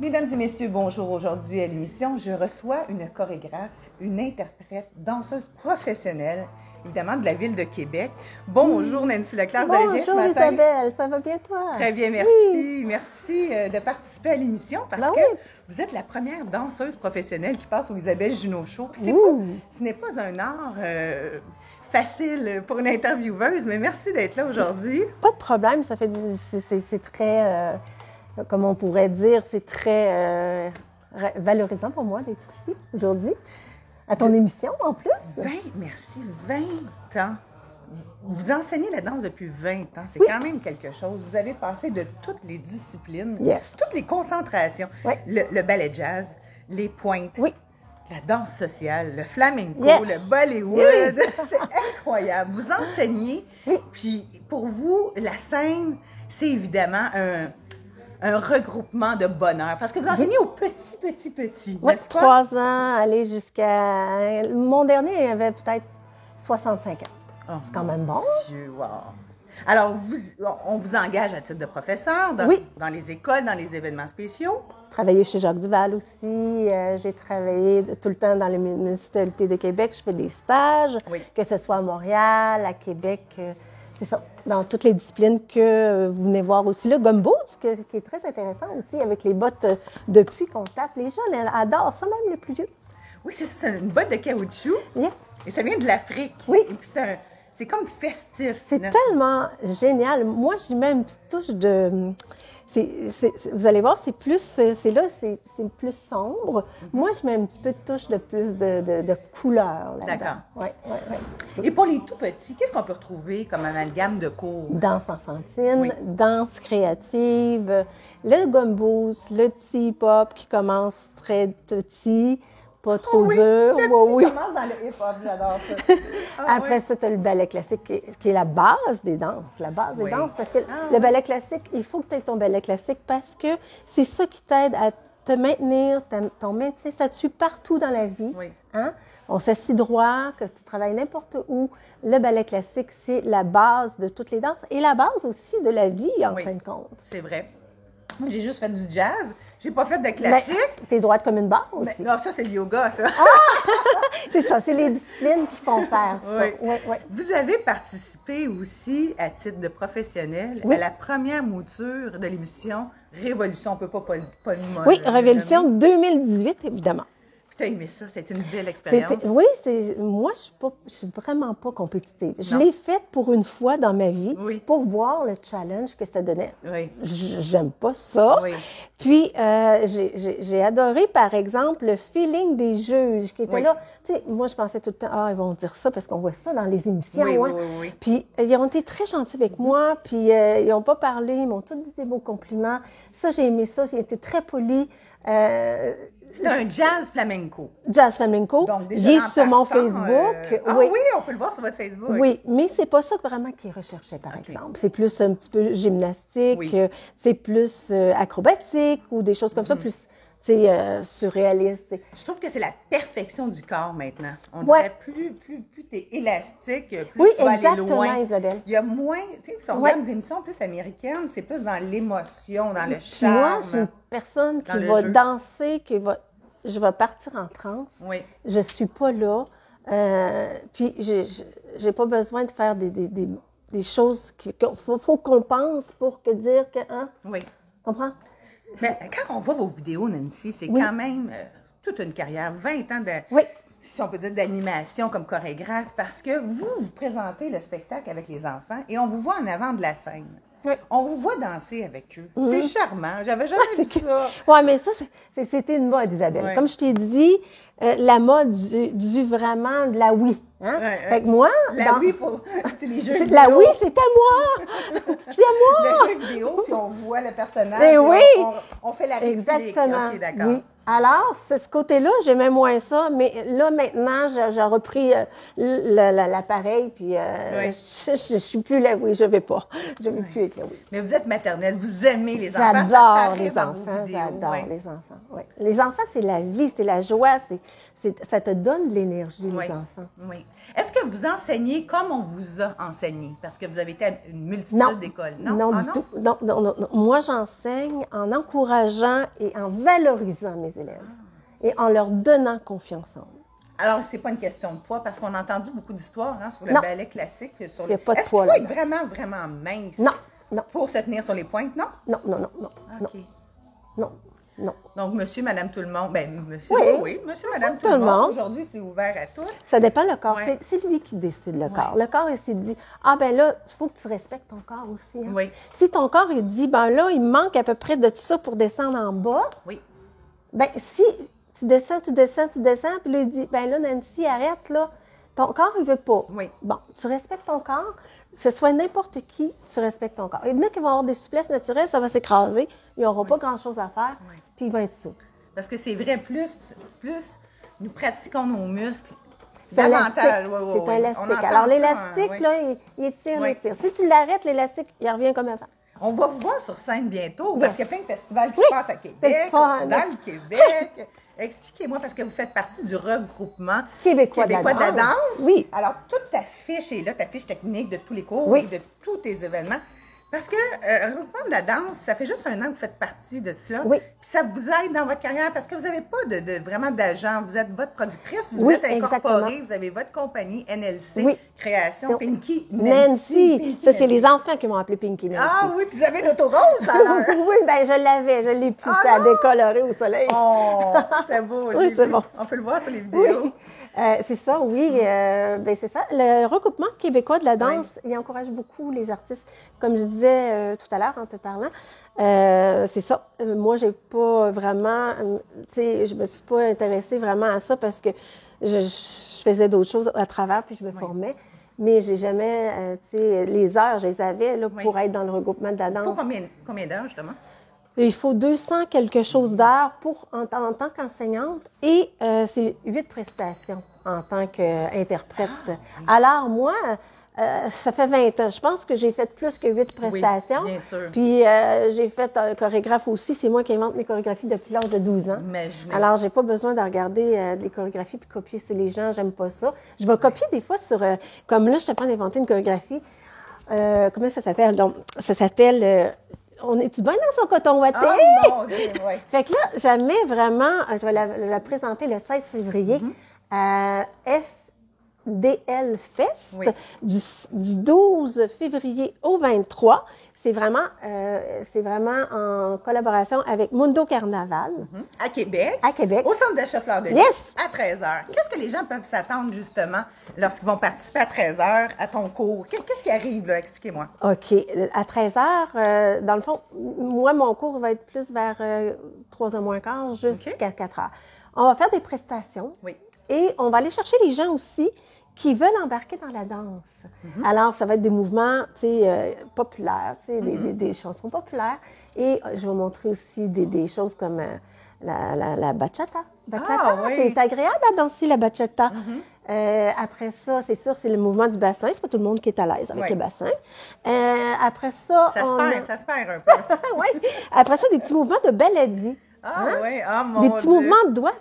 Mesdames et messieurs, bonjour. Aujourd'hui à l'émission, je reçois une chorégraphe, une interprète, danseuse professionnelle, évidemment de la ville de Québec. Bonjour Nancy Leclerc, vous allez bien ce matin? Bonjour Isabelle, ça va bien toi? Très bien, merci. Oui. Merci de participer à l'émission parce que vous êtes la première danseuse professionnelle qui passe au Isabelle Junot Show. Puis ce n'est pas un art facile pour une intervieweuse, mais merci d'être là aujourd'hui. Pas de problème, ça fait c'est très... comme on pourrait dire, c'est très valorisant pour moi d'être ici aujourd'hui, à ton émission en plus. 20 ans. Vous enseignez la danse depuis 20 ans, c'est quand même quelque chose. Vous avez passé de toutes les disciplines, toutes les concentrations, le ballet jazz, les pointes, la danse sociale, le flamenco, le Bollywood. C'est incroyable. Vous enseignez, puis pour vous, la scène, c'est évidemment un regroupement de bonheur. Parce que vous enseignez aux petits. Oui, 3 ans, aller jusqu'à... Mon dernier, il avait peut-être 65 ans. Oh, c'est quand même bon. Dieu, wow. Alors, on vous engage à titre de professeur dans les écoles, dans les événements spéciaux. Travaillé chez Jacques Duval aussi. J'ai travaillé tout le temps dans les municipalités de Québec. Je fais des stages, que ce soit à Montréal, à Québec... C'est ça, dans toutes les disciplines que vous venez voir aussi. Le gumbo, qui est très intéressant aussi, avec les bottes de pluie qu'on tape. Les jeunes adorent ça, même les plus vieux. Oui, c'est ça, c'est une botte de caoutchouc. Et ça vient de l'Afrique. Oui. Et puis c'est comme festif. C'est tellement génial. Moi, j'y mets une petite touche de... vous allez voir, c'est plus sombre. Moi, je mets un petit peu de touche de plus de couleur là-dedans. D'accord. Oui. Et pour les tout petits, qu'est-ce qu'on peut retrouver comme amalgame de cours? Danse enfantine, danse créative, le gumbo, le petit hip-hop qui commence très petit, pas trop dur. Le petit commence dans le hip-hop, j'adore ça. Après ça, tu as le ballet classique qui est la base des danses. La base des danses, parce que le ballet classique, il faut que tu aies ton ballet classique parce que c'est ça qui t'aide à te maintenir, ton maintien, ça te suit partout dans la vie. Hein? On s'assit droit, que tu travailles n'importe où. Le ballet classique, c'est la base de toutes les danses et la base aussi de la vie, en fin de compte. C'est vrai. Moi, j'ai juste fait du jazz. J'ai pas fait de classique. T'es droite comme une barre aussi. Non, ça, c'est le yoga, ça. C'est ça, c'est les disciplines qui font faire ça. Oui. Vous avez participé aussi, à titre de professionnel, à la première mouture de l'émission Révolution. On ne peut pas le nommer. Oui, Révolution 2018, évidemment. Tu as aimé ça? C'était une belle expérience. Oui, moi, je suis vraiment pas compétitive. Je l'ai faite pour une fois dans ma vie, pour voir le challenge que ça donnait. J'aime pas ça. Puis, j'ai adoré, par exemple, le feeling des juges qui étaient là. Tu sais, moi, je pensais tout le temps, ils vont dire ça parce qu'on voit ça dans les émissions. Puis, ils ont été très gentils avec moi, puis ils n'ont pas parlé, ils m'ont tous dit des beaux compliments. Ça, j'ai aimé ça, ils étaient très polis. C'est un jazz flamenco. Jazz flamenco. Donc, déjà, il est sur mon Facebook. Oui, on peut le voir sur votre Facebook. Oui, mais c'est pas ça vraiment qui est recherché, par exemple. C'est plus un petit peu gymnastique, c'est plus acrobatique ou des choses comme ça, plus surréaliste. Je trouve que c'est la perfection du corps maintenant. On dirait plus tu es élastique, plus tu vas aller loin. Isabelle. Il y a moins, tu sais, si on regarde des émissions plus américaines, c'est plus dans l'émotion, dans le charme. Moi, je suis une personne qui va danser, je vais partir en transe. Je suis pas là. Puis, j'ai pas besoin de faire des choses qu'il faut qu'on pense pour dire que... Hein? Comprends? Mais quand on voit vos vidéos, Nancy, c'est quand même toute une carrière, 20 ans si on peut dire, d'animation comme chorégraphe, parce que vous présentez le spectacle avec les enfants et on vous voit en avant de la scène. On vous voit danser avec eux. C'est charmant. J'avais jamais vu ça. Oui, mais ça, c'était une mode, Isabelle. Comme je t'ai dit, la mode du vraiment de la oui. Hein? Fait que moi... oui, c'est les jeux vidéo. La oui, c'est à moi! C'est à moi! Le jeu vidéo, puis on voit le personnage. On fait la réplique. Exactement. OK, d'accord. Alors, c'est ce côté-là, j'aimais moins ça, mais là, maintenant, j'ai repris l'appareil, puis je suis plus là, je vais pas. Je ne veux plus être là, Mais vous êtes maternelle, vous aimez les enfants. J'adore les enfants, Les enfants, c'est la vie, c'est la joie, ça te donne de l'énergie, les enfants. Est-ce que vous enseignez comme on vous a enseigné? Parce que vous avez été à une multitude d'écoles. Non, du tout. Non. Moi, j'enseigne en encourageant et en valorisant mes élèves et en leur donnant confiance en eux. Alors, c'est pas une question de poids, parce qu'on a entendu beaucoup d'histoires sur le ballet classique. Il n'y a pas de poids. Est-ce qu'il faut être vraiment, vraiment mince pour se tenir sur les pointes, non? Non. OK. Non. Donc, monsieur, madame, tout le monde. Bien, monsieur, monsieur, madame, tout le monde. Aujourd'hui, c'est ouvert à tous. Ça dépend le corps. Ouais. C'est lui qui décide le corps. Le corps, il s'est dit, ben là, il faut que tu respectes ton corps aussi. Hein? Oui. Si ton corps, il dit, ben là, il manque à peu près de tout ça pour descendre en bas. Oui. Ben si tu descends, puis là, il dit, ben là, Nancy, arrête, là. Ton corps, il veut pas. Oui. Bon, tu respectes ton corps. Que ce soit n'importe qui, tu respectes ton corps. Il y en a qui vont avoir des souplesses naturelles, ça va s'écraser. Ils n'auront pas grand-chose à faire, puis ils vont être souples. Parce que c'est vrai, plus nous pratiquons nos muscles, davantage. C'est un élastique. Alors, l'élastique, là, il étire. Si tu l'arrêtes, l'élastique, il revient comme avant. On va vous voir sur scène bientôt, parce qu'il y a plein de festivals qui se passent à Québec, dans le Québec. Expliquez-moi, parce que vous faites partie du regroupement québécois de la danse. Oui. Alors, toute ta fiche est là, ta fiche technique de tous les cours et de tous tes événements. Parce que regroupement de la danse, ça fait juste 1 an que vous faites partie de cela. Oui. Puis ça vous aide dans votre carrière parce que vous n'avez pas vraiment d'agent. Vous êtes votre productrice, vous êtes incorporée, vous avez votre compagnie NLC Création, Pinky Nancy. Ça, c'est les enfants qui m'ont appelé Pinky Nancy. Ah oui, puis vous avez l'autorosse alors. Oui, bien, je l'ai poussé à décolorer au soleil. Oh, c'est beau. Oui, c'est bon. On peut le voir sur les vidéos. Oui. C'est ça, oui. C'est ça. Le regroupement québécois de la danse, il encourage beaucoup les artistes. Comme je disais tout à l'heure en te parlant, c'est ça. Moi, j'ai pas vraiment, je me suis pas intéressée vraiment à ça parce que je faisais d'autres choses à travers puis je me formais. Mais j'ai jamais, les heures, je les avais là, pour être dans le regroupement de la danse. Il faut combien d'heures, justement? Il faut 200 quelque chose d'heures en tant qu'enseignante et c'est 8 prestations en tant qu'interprète. Alors moi, ça fait 20 ans. Je pense que j'ai fait plus que 8 prestations. Oui, bien sûr. Puis j'ai fait chorégraphe aussi. C'est moi qui invente mes chorégraphies depuis l'âge de 12 ans. Imaginez. Alors, j'ai pas besoin de regarder des chorégraphies puis copier sur les gens. J'aime pas ça. Je vais copier des fois sur... comme là, je t'ai pas d'inventer une chorégraphie. Comment ça s'appelle? Donc, ça s'appelle... On est-tu bien dans son coton ouaté? Oh mon Dieu, oui. Fait que là, jamais vraiment, je vais la présenter le 16 février à FDL Fest du 12 février au 23. C'est vraiment en collaboration avec Mundo Carnaval. À Québec. À Québec. Au Centre d'achat Fleur de Lys. Yes! À 13h. Qu'est-ce que les gens peuvent s'attendre, justement, lorsqu'ils vont participer à 13h à ton cours? Qu'est-ce qui arrive, là? Expliquez-moi. OK. À 13h, dans le fond, moi, mon cours va être plus vers 3h moins quart jusqu'à 4h. On va faire des prestations. Oui. Et on va aller chercher les gens aussi qui veulent embarquer dans la danse. Alors, ça va être des mouvements, populaires, des chansons populaires. Et je vais montrer aussi des choses comme la bachata. C'est agréable à danser, la bachata. Après ça, c'est sûr, c'est le mouvement du bassin. C'est pas tout le monde qui est à l'aise avec le bassin. Après ça... Ça se perd un peu. Oui. Après ça, des petits mouvements de baladi. Oui, mon Des petits mouvements de doigts.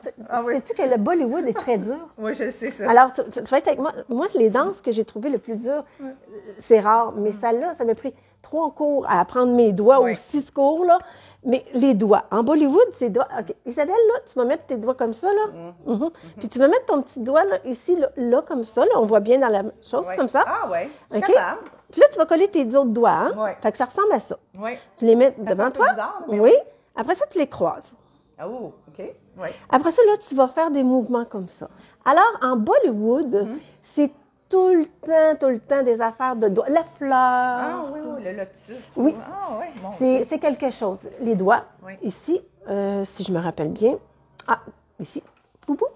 Oui. Sais-tu que le Bollywood est très dur? Oui, je sais ça. Alors, tu vas être avec moi. Moi, les danses que j'ai trouvées le plus dur, c'est rare. Mais celle-là, ça m'a pris 3 cours à apprendre mes doigts ou 6 cours, là. Mais les doigts. En Bollywood, c'est doigts. OK. Isabelle, là, tu vas mettre tes doigts comme ça, là. Puis tu vas mettre ton petit doigt, là, ici, là comme ça. Là. On voit bien dans la chose, comme ça. Ah, oui. OK? Puis là, tu vas coller tes autres doigts, hein? Oui. Fait que ça ressemble à ça. Oui. Tu les mets devant toi. Bizarre, mais oui. Après ça, tu les croises. Oh, OK. Oui. Après ça, là, tu vas faire des mouvements comme ça. Alors, en Bollywood, c'est tout le temps des affaires de doigts. La fleur. Ah oui, le lotus. Oui. Ah oui, bon. C'est quelque chose. Les doigts. Oui. Ici, si je me rappelle bien. Ah, ici. Boubou.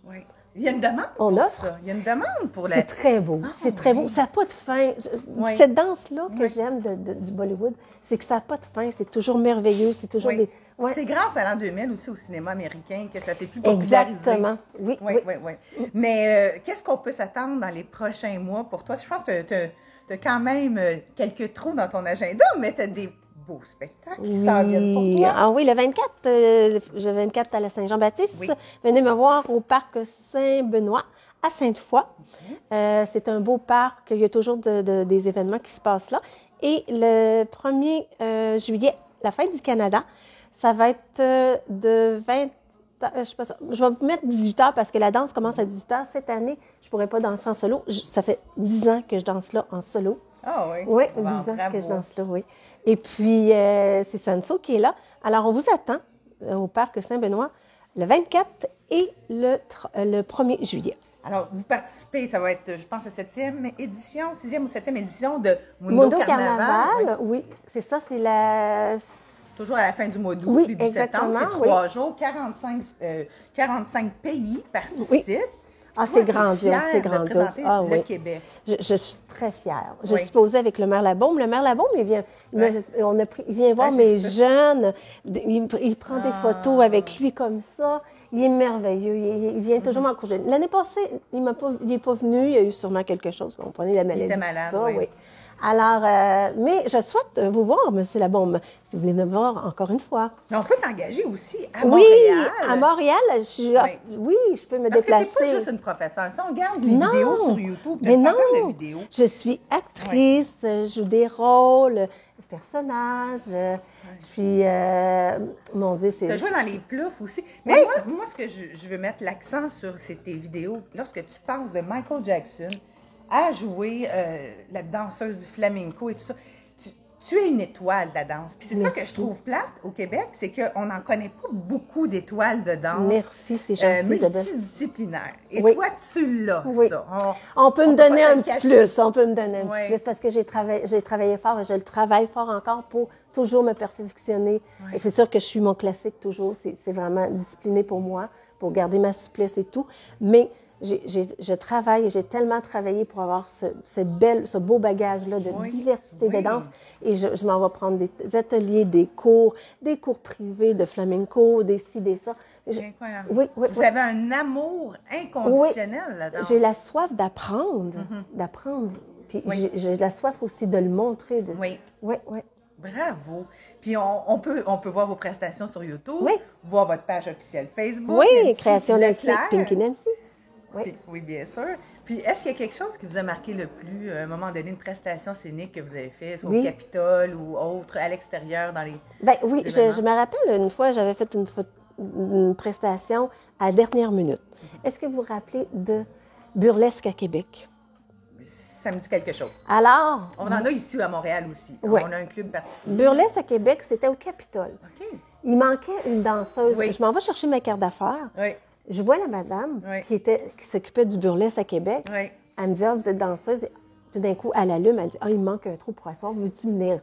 Oui. Il y a une demande pour ça. Il y a une demande pour la... C'est très beau. C'est très beau. Ça n'a pas de fin. Cette danse-là que j'aime du Bollywood, c'est que ça n'a pas de fin. C'est toujours merveilleux. C'est toujours des... Ouais. C'est grâce à l'an 2000 aussi au cinéma américain que ça s'est plus popularisé. Exactement. Oui. Mais qu'est-ce qu'on peut s'attendre dans les prochains mois pour toi? Je pense que tu as quand même quelques trous dans ton agenda, mais tu as des beaux spectacles qui s'en viennent pour toi. Ah oui, le 24 à la Saint-Jean-Baptiste. Venez me voir au parc Saint-Benoît à Sainte-Foy. C'est un beau parc. Il y a toujours des événements qui se passent là. Et le 1er juillet, la fête du Canada, ça va être de 20 je vais vous mettre 18 heures parce que la danse commence à 18 heures. Cette année, je ne pourrais pas danser en solo. Ça fait 10 ans que je danse là en solo. Ah oui? Oui, 10 ans que je danse là, oui. Et puis, c'est Sanso qui est là. Alors, on vous attend au Parc Saint-Benoît le 24 et le 1er juillet. Alors, vous participez, ça va être, je pense, la 7e édition, 6e ou 7e édition de Mundo Carnaval. Oui, c'est ça, c'est la... Toujours à la fin du mois d'août, début septembre, c'est 3 jours, 45 pays participent. Oui. Ah, c'est grandiose, c'est grandiose. Le Québec. Je suis très fière. Je suis posée avec le maire Labaume. Le maire Labaume, il vient voir mes jeunes. Il prend des photos avec lui comme ça. Il est merveilleux. Il vient toujours m'encourager. L'année passée, il n'est pas venu. Il y a eu sûrement quelque chose. On prenait la maladie. Il était malade, ça, oui. Alors, mais je souhaite vous voir, M. Labaume, si vous voulez me voir encore une fois. Mais on peut t'engager aussi à Montréal. Oui, à Montréal, je peux me déplacer. Parce que tu n'es pas juste une professeure. Si on regarde les vidéos sur YouTube, tu as une centaine de vidéos. Je suis actrice, je joue des rôles, personnages. Je suis... mon Dieu, c'est... Tu as joué dans les ploufs aussi. Mais moi, ce que je veux mettre l'accent sur, c'est tes vidéos. Lorsque tu passes de Michael Jackson à jouer la danseuse du flamenco et tout ça. Tu es une étoile de la danse. Puis c'est ça que je trouve plate au Québec, c'est qu'on n'en connaît pas beaucoup d'étoiles de danse. Merci, c'est gentil. Multidisciplinaires. Et toi, tu l'as, ça. On peut me donner un petit plus. On peut me donner un petit plus parce que j'ai travaillé fort et je le travaille fort encore pour toujours me perfectionner. Et c'est sûr que je suis mon classique toujours. C'est vraiment discipliné pour moi, pour garder ma souplesse et tout. Mais je travaille, j'ai tellement travaillé pour avoir ce beau bagage-là de diversité de danse. Et je m'en vais prendre des ateliers, des cours privés de flamenco, des ci, des ça. C'est incroyable. Vous avez un amour inconditionnel là-dedans. J'ai la soif d'apprendre, Puis j'ai la soif aussi de le montrer. Oui. Bravo. Puis on peut voir vos prestations sur YouTube, voir votre page officielle Facebook. Oui, Création Nancy, Pinky Nancy. Oui, bien sûr. Puis, est-ce qu'il y a quelque chose qui vous a marqué le plus, à un moment donné, une prestation scénique que vous avez faite, soit au Capitole ou autre, à l'extérieur, dans les... Oui, je me rappelle une fois, j'avais fait une prestation à la dernière minute. Est-ce que vous vous rappelez de Burlesque à Québec? Ça me dit quelque chose. Alors... On en a ici à Montréal aussi. On a un club particulier. Burlesque à Québec, c'était au Capitole. OK. Il manquait une danseuse. Je m'en vais chercher ma carte d'affaires. Je vois la madame qui s'occupait du burlesque à Québec. Elle me dit, vous êtes danseuse. Tout d'un coup, elle allume, elle dit, il me manque un trou pour asseoir, veux-tu venir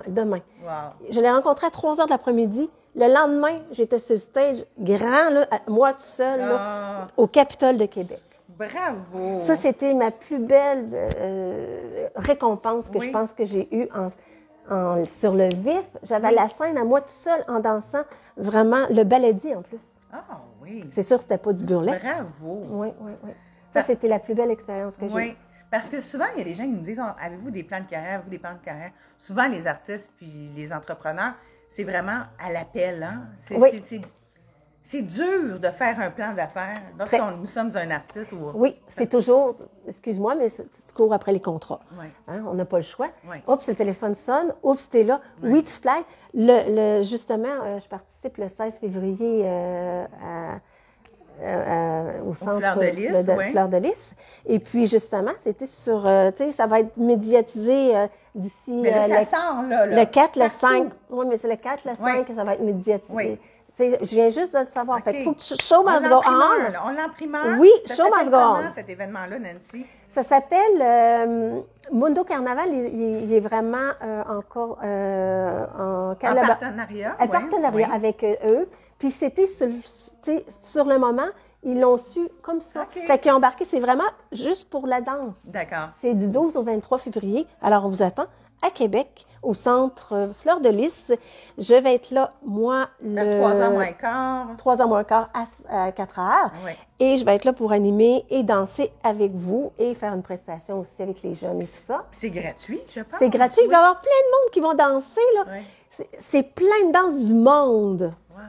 demain? Wow. Je l'ai rencontrée à 3 heures de l'après-midi. Le lendemain, j'étais sur le stage, grand, là, moi toute seule, au Capitole de Québec. Bravo! Ça, c'était ma plus belle récompense que je pense que j'ai eue sur le vif. J'avais la scène à moi toute seule en dansant vraiment le baladi en plus. Ah oui! C'est sûr que c'était pas du burlesque. Bravo! Oui. Ça, c'était la plus belle expérience que j'ai eue. Oui, parce que souvent, il y a des gens qui nous disent, avez-vous des plans de carrière, avez-vous des plans de carrière? Souvent, les artistes puis les entrepreneurs, c'est vraiment à l'appel. Hein? C'est dur de faire un plan d'affaires lorsque nous sommes un artiste. Oui, c'est toujours, excuse-moi, mais tu cours après les contrats. Hein? On n'a pas le choix. Oups, le téléphone sonne. Oups, t'es là. Oui, tu fly. Justement, je participe le 16 février au centre Fleur de Lys. Et puis, justement, c'était sur... tu sais, ça va être médiatisé d'ici... Mais là, ça sent, là. Le 4, le 5. Oui, mais c'est le 4, le 5 que ça va être médiatisé. Oui. Je viens juste de le savoir. Fait qu'il faut que show must go on. On l'imprimeur. Oui, show must go on. Comment cet événement-là, Nancy? Ça s'appelle Mundo Carnaval. Il est vraiment encore en partenariat. En partenariat avec eux. Puis c'était sur le moment, ils l'ont su comme ça. Okay. Fait qu'ils ont embarqué, c'est vraiment juste pour la danse. D'accord. C'est du 12 au 23 février. Alors, on vous attend à Québec, au centre Fleur de Lys. Je vais être là, moi, le... 3h moins quart. 3h moins quart à 4h. Oui. Et je vais être là pour animer et danser avec vous et faire une prestation aussi avec les jeunes et tout ça. C'est gratuit, je pense. C'est gratuit. Il va y avoir plein de monde qui vont danser, là. Oui. C'est plein de danses du monde. Wow.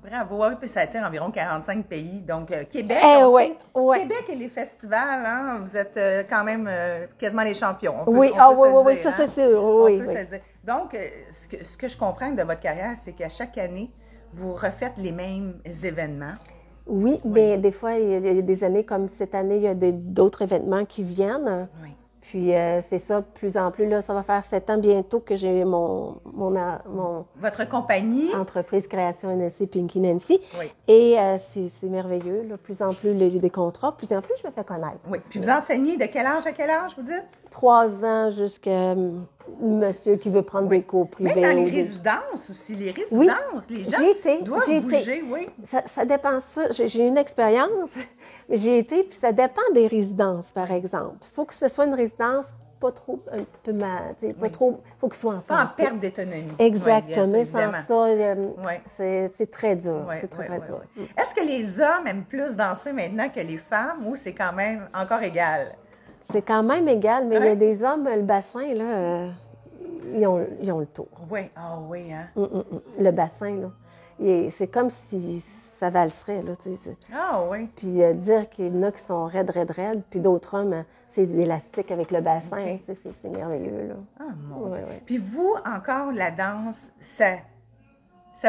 Bravo. Oui, puis ça attire environ 45 pays. Donc, Québec, Québec et les festivals, hein, vous êtes quand même quasiment les champions. Oui, ça c'est sûr. Oui, on peut se le dire. Donc, ce que je comprends de votre carrière, c'est qu'à chaque année, vous refaites les mêmes événements. Oui, mais des fois, il y a des années comme cette année, il y a d'autres événements qui viennent. Oui. Puis c'est ça, de plus en plus, là, ça va faire 7 ans bientôt que j'ai votre compagnie? Entreprise Création NSC Pinky Nancy. Oui. Et c'est merveilleux, là. Plus en plus, j'ai des contrats, plus en plus, je me fais connaître. Oui. Puis vous enseignez de quel âge à quel âge, vous dites? 3 ans jusqu'à monsieur qui veut prendre des cours privés. Même dans les résidences aussi, les résidences, les gens doivent bouger, oui. Ça dépend de ça. J'ai une expérience. J'ai été, puis ça dépend des résidences, par exemple. Il faut que ce soit une résidence pas trop, un petit peu pas trop, il faut que ce soit ensemble. Pas en perte d'autonomie. Exactement. Oui, sans ça, c'est très dur. C'est très dur. Est-ce que les hommes aiment plus danser maintenant que les femmes ou c'est quand même encore égal? C'est quand même égal, mais il y a des hommes, le bassin, là, ils ont le tour. Oui, oui, hein? Le bassin, là, c'est comme si ça valserait, là, tu sais. Oui. Puis dire qu'il y en a qui sont raides, puis d'autres hommes, c'est élastique avec le bassin, okay. C'est merveilleux, là. Mon Dieu. Puis vous, encore, la danse, ça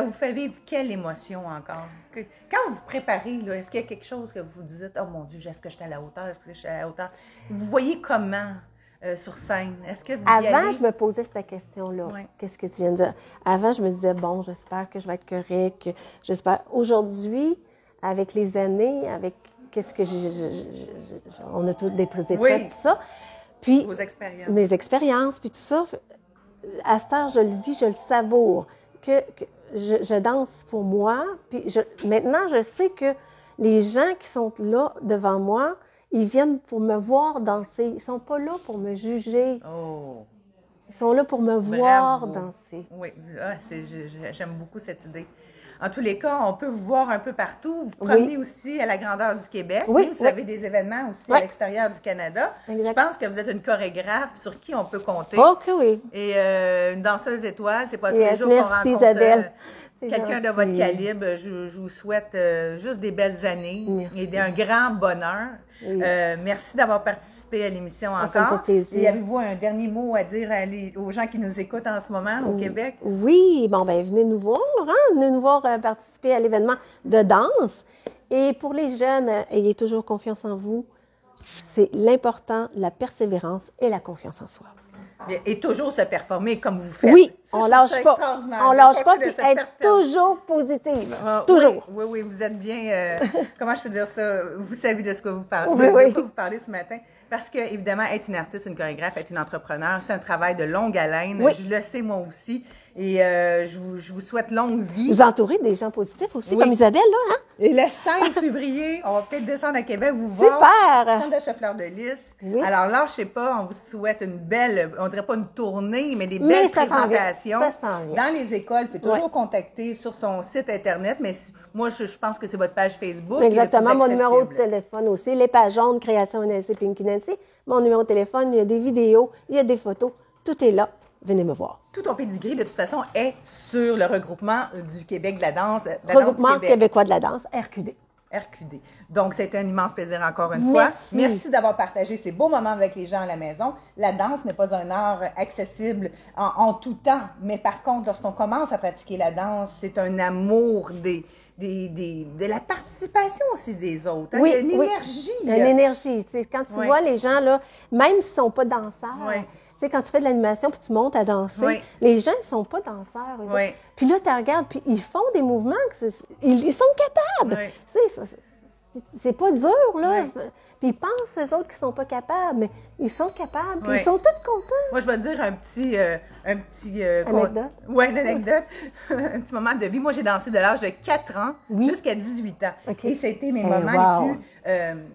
vous fait vivre quelle émotion encore? Quand vous vous préparez, là, est-ce qu'il y a quelque chose que vous dites, oh mon Dieu, est-ce que je suis à la hauteur, est-ce que je suis à la hauteur? Vous voyez comment sur scène? Est-ce que vous Avant, je me posais cette question-là. Oui. Qu'est-ce que tu viens de dire? Avant, je me disais, bon, j'espère que je vais être correcte. J'espère. Aujourd'hui, avec les années, avec qu'est-ce que on a toutes des épreuves, tout ça. Puis, vos expériences. Mes expériences, puis tout ça. À cette heure, je le vis, je le savoure. Que je danse pour moi. Puis maintenant, je sais que les gens qui sont là devant moi, ils viennent pour me voir danser. Ils ne sont pas là pour me juger. Oh. Ils sont là pour me voir danser. Oui, j'aime beaucoup cette idée. En tous les cas, on peut vous voir un peu partout. Vous promenez aussi à la grandeur du Québec. Oui, vous avez des événements aussi à l'extérieur du Canada. Exact. Je pense que vous êtes une chorégraphe sur qui on peut compter. OK, oui. Et une danseuse étoile, c'est pas tous les jours qu'on rencontre Isabelle. Quelqu'un de votre calibre. Je vous souhaite juste des belles années et un grand bonheur. Oui. Merci d'avoir participé à l'émission encore. Ça me fait plaisir. Et avez-vous un dernier mot à dire aux gens qui nous écoutent en ce moment au Québec? Oui, venez nous voir, hein? Venez nous voir participer à l'événement de danse. Et pour les jeunes, ayez toujours confiance en vous. C'est l'important, la persévérance et la confiance en soi. Et toujours se performer comme vous faites. Oui, on lâche pas. On lâche pas, puis être toujours positive. Toujours. Oui, vous êtes bien, comment je peux dire ça? Vous savez de ce que vous parlez, de quoi vous parlez ce matin. Parce que, évidemment, être une artiste, une chorégraphe, être une entrepreneur, c'est un travail de longue haleine. Oui. Je le sais, moi aussi. Et je vous souhaite longue vie. Vous entourez des gens positifs aussi, comme Isabelle, là, hein? Et le 5 février, on va peut-être descendre à Québec, vous voir. Super! Centre d'achat Fleur de Lys. Oui. Alors, lâchez pas, on vous souhaite une belle, on dirait pas une tournée, mais des belles présentations. Ça s'en vient. Dans les écoles, vous pouvez toujours contacter sur son site Internet, mais moi, je pense que c'est votre page Facebook. Exactement, mon numéro de téléphone aussi, les pages jaunes, Création NSC Pinky Nancy. Mon numéro de téléphone, il y a des vidéos, il y a des photos, tout est là. Venez me voir. Tout ton pédigré, de toute façon, est sur le regroupement du Québec de la danse. Regroupement québécois de la danse, RQD. RQD. Donc, c'était un immense plaisir encore une fois. Merci d'avoir partagé ces beaux moments avec les gens à la maison. La danse n'est pas un art accessible en tout temps, mais par contre, lorsqu'on commence à pratiquer la danse, c'est un amour de la participation aussi des autres. Hein? Il y a une énergie. Il y a une énergie. Tu sais, quand tu vois les gens, là, même s'ils ne sont pas danseurs, tu sais, quand tu fais de l'animation puis tu montes à danser, les gens ne sont pas danseurs. Puis là, tu regardes, puis ils font des mouvements, ils sont capables. Tu sais, c'est pas dur, là. Puis ils pensent, eux autres, qu'ils sont pas capables, mais ils sont capables, puis ils sont tous contents. Moi, je vais te dire un petit anecdote? Oui, une anecdote. Un petit moment de vie. Moi, j'ai dansé de l'âge de 4 ans jusqu'à 18 ans. Et c'était mes moments les plus,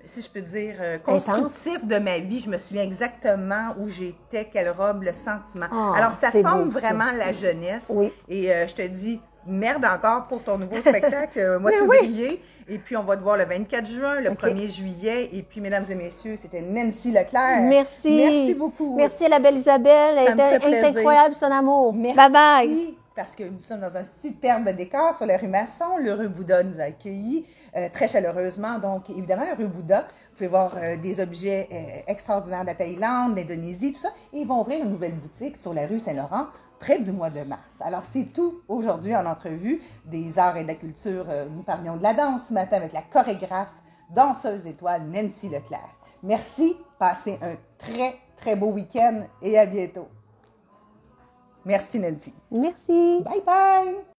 si je peux dire, constructifs de ma vie. Je me souviens exactement où j'étais, quelle robe, le sentiment. Alors, ça forme vraiment la jeunesse. Et je te dis, merde encore pour ton nouveau spectacle, mois de février. Et puis, on va te voir le 24 juin, le 1er juillet. Et puis, mesdames et messieurs, c'était Nancy Leclerc. Merci. Merci beaucoup. Merci à la belle Isabelle. Elle est incroyable, son amour. Merci. Bye-bye. parce que nous sommes dans un superbe décor sur la rue Masson. Le rue Bouddha nous a accueillis très chaleureusement. Donc, évidemment, le rue Bouddha, vous pouvez voir des objets extraordinaires de la Thaïlande, d'Indonésie, tout ça. Et ils vont ouvrir une nouvelle boutique sur la rue Saint-Laurent, près du mois de mars. Alors, c'est tout aujourd'hui en entrevue des arts et de la culture. Nous parlions de la danse ce matin avec la chorégraphe, danseuse étoile Nancy Leclerc. Merci, passez un très, très beau week-end et à bientôt. Merci Nancy. Merci. Bye bye.